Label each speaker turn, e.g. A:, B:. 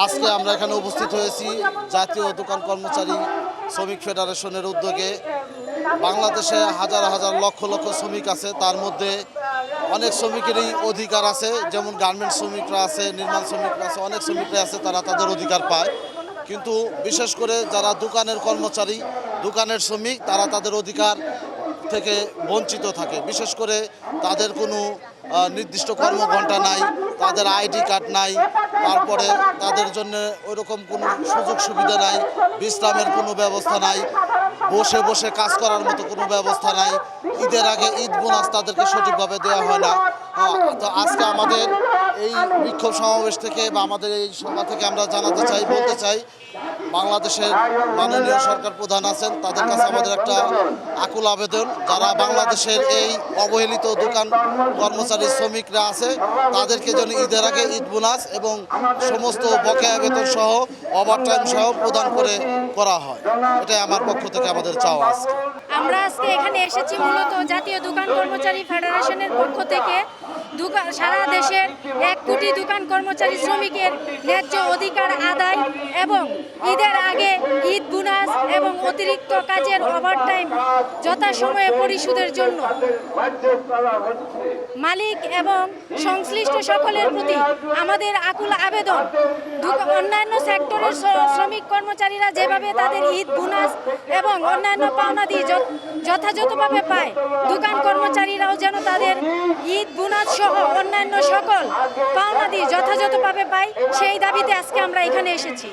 A: আজকে আমরা এখানে উপস্থিত হয়েছি জাতীয় দোকান কর্মচারী শ্রমিক ফেডারেশনের উদ্যোগে। বাংলাদেশে হাজার হাজার লক্ষ লক্ষ শ্রমিক আছে, তার মধ্যে অনেক শ্রমিকেরই অধিকার আছে, যেমন গার্মেন্টস শ্রমিকরা আছে, নির্মাণ শ্রমিকরা আছে, অনেক শ্রমিকরা আছে, তারা তাদের অধিকার পায়। কিন্তু বিশেষ করে যারা দোকানের কর্মচারী, দোকানের শ্রমিক, তারা তাদের অধিকার থেকে বঞ্চিত থাকে। বিশেষ করে তাদের কোনো নির্দিষ্ট কর্মঘণ্টা নাই, তাদের আইডি কার্ড নাই, তারপরে তাদের জন্য ওইরকম কোনো সুযোগ সুবিধা নাই, বিশ্রামের কোনো ব্যবস্থা নাই, বসে বসে কাজ করার মতো কোনো ব্যবস্থা নাই। ঈদের আগে ঈদ বোনাস তাদেরকে সঠিকভাবে দেওয়া হয় না। তো আজকে আমাদের এই বিক্ষোভ সমাবেশ থেকে বা আমাদের এই সভা থেকে আমরা জানাতে চাই, বলতে চাই, বাংলাদেশের মাননীয় সরকার প্রধান আছেন, তাদের কাছে আমাদের একটা আকুল আবেদন, যারা বাংলাদেশের এই অবহেলিত দোকান কর্মচারী শ্রমিকরা আছে, তাদেরকে যেন ঈদের আগে ঈদ বোনাস এবং সমস্ত বকেয়া বেতন সহ ওভারটাইম সহ প্রদান করা হয়। এটাই আমার পক্ষ থেকে আমাদের চাওয়া আছে।
B: আমরা আজকে এখানে এসেছি মূলত জাতীয় দোকান কর্মচারী ফেডারেশনের পক্ষ থেকে সারা দেশের 1 কোটি দোকান কর্মচারী শ্রমিকের ন্যায্য অধিকার আদায় এবং ঈদের আগে ঈদ বোনাস এবং অতিরিক্ত কাজের ওভারটাইম যথাসময়ে পরিশোধের জন্য মালিক এবং সংশ্লিষ্ট সকলের প্রতি আমাদের আকুল আবেদন। অন্যান্য সেক্টরের শ্রমিক কর্মচারীরা যেভাবে তাদের ঈদ বোনাস এবং অন্যান্য পাওনাদি যথাযথভাবে পায়, দোকান কর্মচারীরাও যেন তাদের ঈদ বোনাস সহ অন্যান্য সকল পাওনাদি যথাযথভাবে পায়, সেই দাবিতে আজকে আমরা এখানে এসেছি।